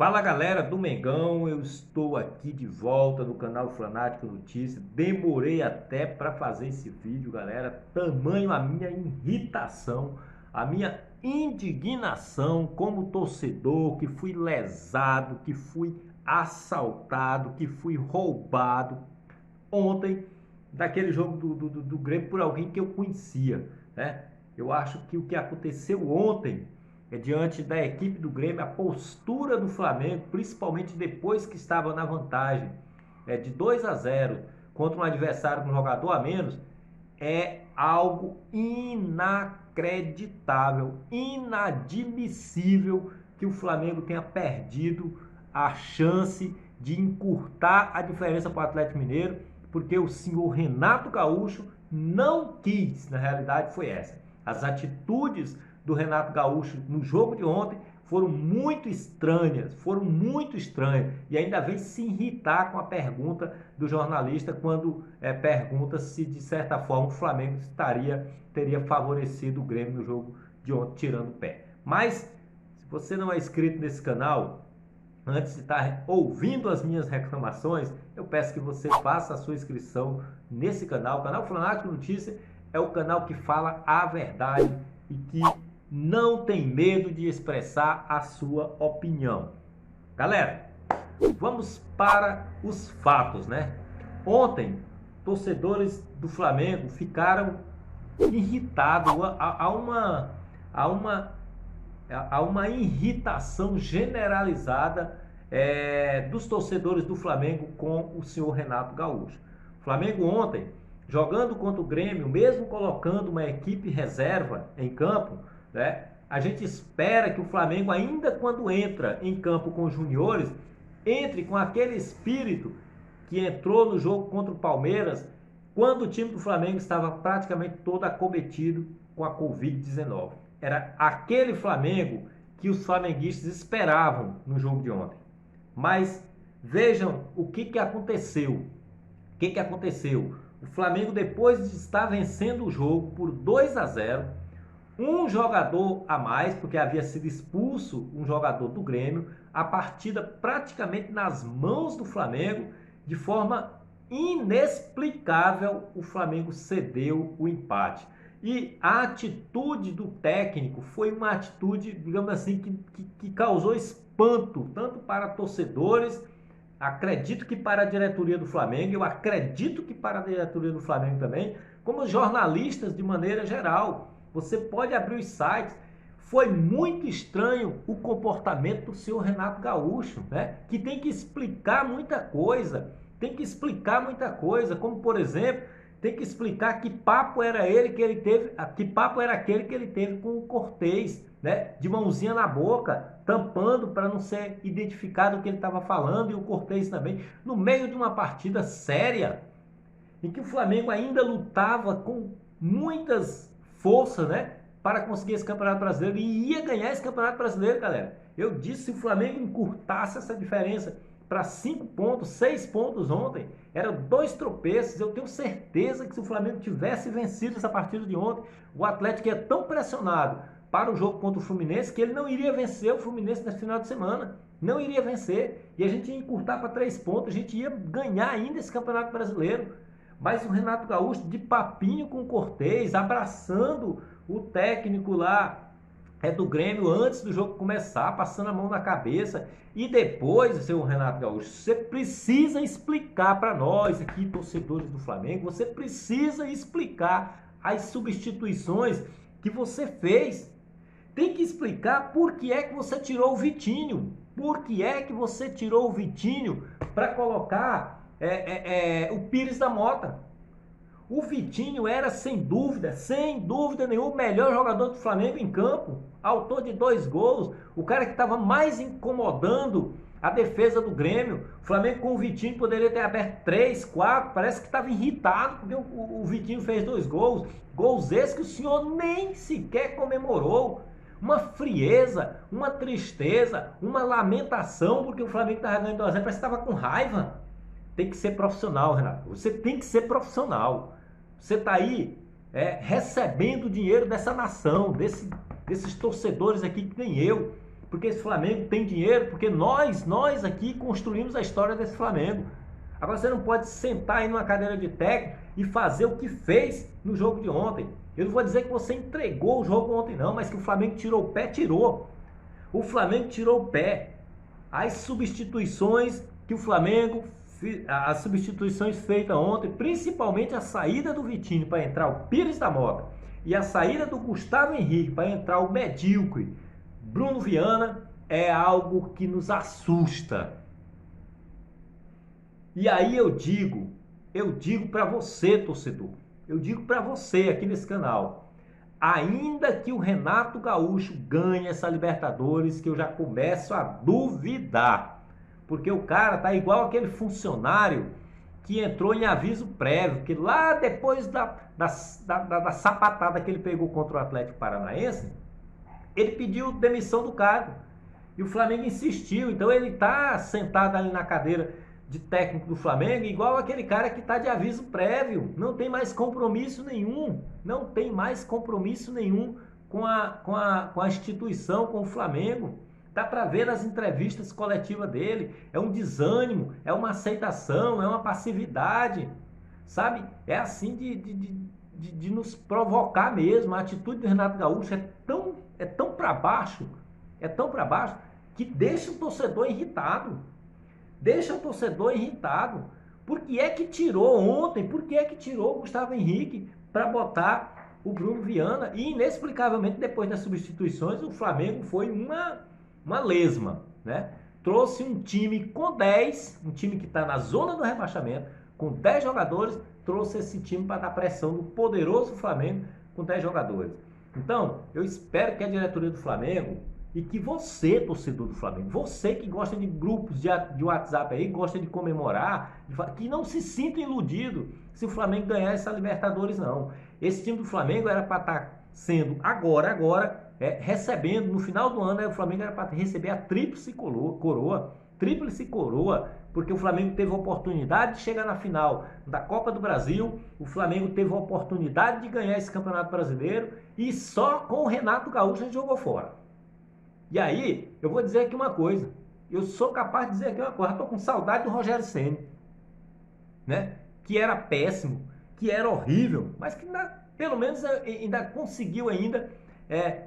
Fala galera do Mengão, eu estou aqui de volta no canal Fanático Notícias. Demorei até para fazer esse vídeo, galera. Tamanho a minha irritação, a minha indignação como torcedor que fui lesado, que fui assaltado, que fui roubado ontem daquele jogo do Grêmio por alguém que eu conhecia, né? Eu acho que o que aconteceu ontem diante da equipe do Grêmio, a postura do Flamengo, principalmente depois que estava na vantagem de 2-0 contra um adversário com um jogador a menos, é algo inacreditável, inadmissível que o Flamengo tenha perdido a chance de encurtar a diferença para o Atlético Mineiro, porque o senhor Renato Gaúcho não quis, na realidade foi essa. As atitudes do Renato Gaúcho no jogo de ontem foram muito estranhas, e ainda vem se irritar com a pergunta do jornalista quando pergunta se de certa forma o Flamengo teria favorecido o Grêmio no jogo de ontem, tirando o pé. Mas se você não é inscrito nesse canal, antes de estar ouvindo as minhas reclamações, eu peço que você faça a sua inscrição nesse canal. O canal Fanático Notícias é o canal que fala a verdade e que não tem medo de expressar a sua opinião. Galera, vamos para os fatos, né? Ontem, torcedores do Flamengo ficaram irritados, há uma irritação generalizada dos torcedores do Flamengo com o senhor Renato Gaúcho. O Flamengo ontem, jogando contra o Grêmio, mesmo colocando uma equipe reserva em campo, né? A gente espera que o Flamengo, ainda quando entra em campo com os juniores, entre com aquele espírito que entrou no jogo contra o Palmeiras, quando o time do Flamengo estava praticamente todo acometido com a Covid-19. Era aquele Flamengo que os flamenguistas esperavam no jogo de ontem. Mas vejam o que aconteceu. O que aconteceu? O Flamengo, depois de estar vencendo o jogo por 2-0, um jogador a mais, porque havia sido expulso um jogador do Grêmio, a partida praticamente nas mãos do Flamengo, de forma inexplicável, o Flamengo cedeu o empate. E a atitude do técnico foi uma atitude, digamos assim, que causou espanto, tanto para torcedores, acredito que para a diretoria do Flamengo, eu acredito que para a diretoria do Flamengo também, como jornalistas de maneira geral. Você pode abrir os sites. Foi muito estranho o comportamento do senhor Renato Gaúcho, né? Que tem que explicar muita coisa. Como por exemplo, tem que explicar que papo era aquele que ele teve com o Cortez, né? De mãozinha na boca, tampando para não ser identificado o que ele estava falando, e o Cortez também, no meio de uma partida séria, em que o Flamengo ainda lutava com muitas força, né, para conseguir esse Campeonato Brasileiro, e ia ganhar esse Campeonato Brasileiro, galera. Eu disse, se o Flamengo encurtasse essa diferença para 5 pontos, 6 pontos ontem, eram 2 tropeços. Eu tenho certeza que se o Flamengo tivesse vencido essa partida de ontem, o Atlético ia tão pressionado para o jogo contra o Fluminense que ele não iria vencer o Fluminense nesse final de semana. Não iria vencer. E a gente ia encurtar para 3 pontos, a gente ia ganhar ainda esse Campeonato Brasileiro. Mas o Renato Gaúcho, de papinho com o Cortez, abraçando o técnico lá do Grêmio antes do jogo começar, passando a mão na cabeça. E depois, seu Renato Gaúcho, você precisa explicar para nós aqui, torcedores do Flamengo, você precisa explicar as substituições que você fez. Tem que explicar por que é que você tirou o Vitinho. Por que é que você tirou o Vitinho para colocar o Pires da Mota? O Vitinho era sem dúvida nenhuma, o melhor jogador do Flamengo em campo, autor de 2 gols, o cara que estava mais incomodando a defesa do Grêmio. O Flamengo com o Vitinho poderia ter aberto 3, 4, parece que estava irritado porque o Vitinho fez 2 gols, gols esses que o senhor nem sequer comemorou. Uma frieza, uma tristeza, uma lamentação porque o Flamengo estava ganhando 2-0, parece que estava com raiva. Tem que ser profissional, Renato. Você tem que ser profissional. Você está aí recebendo dinheiro dessa nação, desses torcedores aqui que nem eu, porque esse Flamengo tem dinheiro, porque nós aqui construímos a história desse Flamengo. Agora você não pode sentar aí numa cadeira de técnico e fazer o que fez no jogo de ontem. Eu não vou dizer que você entregou o jogo ontem não, mas que o Flamengo tirou o pé, tirou. O Flamengo tirou o pé. As substituições que o Flamengo, as substituições feitas ontem, principalmente a saída do Vitinho para entrar o Pires da Mota e a saída do Gustavo Henrique para entrar o medíocre Bruno Viana, é algo que nos assusta. E aí eu digo para você, torcedor, eu digo para você aqui nesse canal, ainda que o Renato Gaúcho ganhe essa Libertadores, que eu já começo a duvidar, porque o cara tá igual aquele funcionário que entrou em aviso prévio, que lá depois da sapatada que ele pegou contra o Atlético Paranaense, ele pediu demissão do cargo, e o Flamengo insistiu, então ele tá sentado ali na cadeira de técnico do Flamengo, igual aquele cara que está de aviso prévio, não tem mais compromisso nenhum, não tem mais compromisso nenhum com a instituição, com o Flamengo. Dá para ver nas entrevistas coletivas dele, é um desânimo, é uma aceitação, é uma passividade, sabe? É assim de nos provocar mesmo. A atitude do Renato Gaúcho é tão para baixo, que deixa o torcedor irritado. Deixa o torcedor irritado. Por que é que tirou ontem? Por que é que tirou o Gustavo Henrique para botar o Bruno Viana? E inexplicavelmente, depois das substituições, o Flamengo foi uma lesma, né? Trouxe um time com 10, um time que está na zona do rebaixamento, com 10 jogadores, trouxe esse time para dar pressão no poderoso Flamengo com 10 jogadores. Então, eu espero que a diretoria do Flamengo e que você, torcedor do Flamengo, você que gosta de grupos de WhatsApp aí, gosta de comemorar, que não se sinta iludido se o Flamengo ganhar essa Libertadores, não. Esse time do Flamengo era para estar sendo agora, recebendo, no final do ano, o Flamengo era para receber a tríplice coroa, porque o Flamengo teve a oportunidade de chegar na final da Copa do Brasil, o Flamengo teve a oportunidade de ganhar esse Campeonato Brasileiro e só com o Renato Gaúcho a gente jogou fora. E aí, eu vou dizer aqui uma coisa. Eu sou capaz de dizer aqui uma coisa. Estou com saudade do Rogério Ceni, né? Que era péssimo, que era horrível, mas que pelo menos ainda conseguiu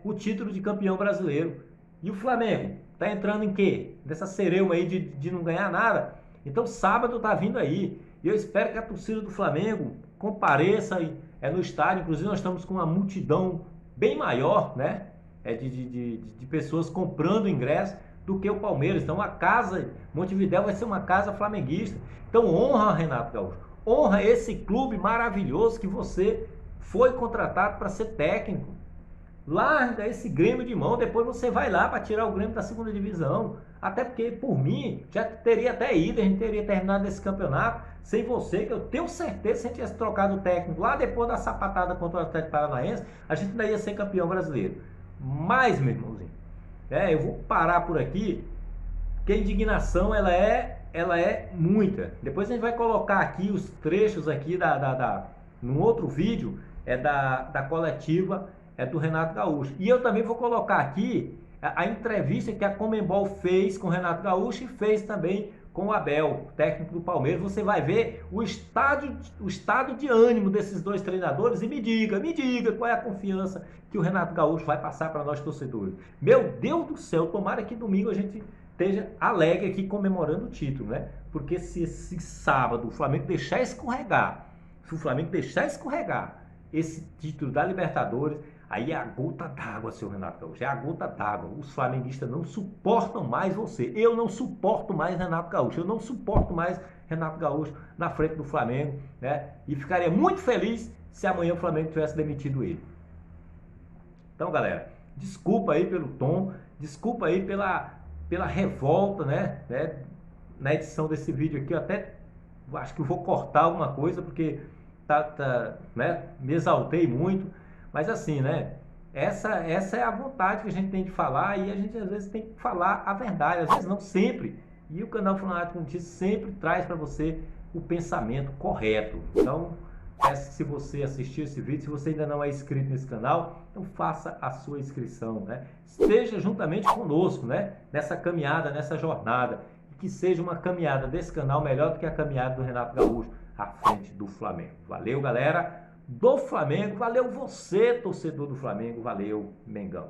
o título de campeão brasileiro. E o Flamengo está entrando em quê? Dessa cereuma aí de não ganhar nada. Então sábado está vindo aí. E eu espero que a torcida do Flamengo compareça no estádio. Inclusive nós estamos com uma multidão bem maior, né? De pessoas comprando ingresso do que o Palmeiras. Então a casa, Montevidéu vai ser uma casa flamenguista. Então honra, Renato Gaúcho, honra esse clube maravilhoso que você foi contratado para ser técnico. Larga esse Grêmio de mão, depois você vai lá para tirar o Grêmio da segunda divisão. Até porque, por mim, já teria até ido, a gente teria terminado esse campeonato sem você, que eu tenho certeza, se a gente tivesse trocado o técnico lá depois da sapatada contra o Atlético Paranaense, a gente ainda ia ser campeão brasileiro. Mas, meu irmãozinho, eu vou parar por aqui, porque a indignação ela é muita. Depois a gente vai colocar aqui os trechos aqui num outro vídeo da coletiva do Renato Gaúcho. E eu também vou colocar aqui a entrevista que a Conmebol fez com o Renato Gaúcho e fez também com o Abel, técnico do Palmeiras. Você vai ver o estado de ânimo desses dois treinadores e me diga qual é a confiança que o Renato Gaúcho vai passar para nós torcedores. Meu Deus do céu, tomara que domingo a gente esteja alegre aqui comemorando o título, né? Porque se esse sábado o Flamengo deixar escorregar, esse título da Libertadores, aí é a gota d'água, seu Renato Gaúcho, é a gota d'água. Os flamenguistas não suportam mais você. Eu não suporto mais Renato Gaúcho. Eu não suporto mais Renato Gaúcho na frente do Flamengo, né? E ficaria muito feliz se amanhã o Flamengo tivesse demitido ele. Então, galera, desculpa aí pelo tom, desculpa aí pela revolta, né? Na edição desse vídeo aqui, eu até acho que eu vou cortar alguma coisa, porque né? Me exaltei muito. Mas assim, né? Essa é a vontade que a gente tem de falar e a gente às vezes tem que falar a verdade, às vezes não sempre. E o canal Fanático Notícias sempre traz para você o pensamento correto. Então, se você assistiu esse vídeo, se você ainda não é inscrito nesse canal, então faça a sua inscrição, né? Esteja juntamente conosco, né? Nessa caminhada, nessa jornada. E que seja uma caminhada desse canal melhor do que a caminhada do Renato Gaúcho à frente do Flamengo. Valeu, galera do Flamengo. Valeu você, torcedor do Flamengo. Valeu, Mengão.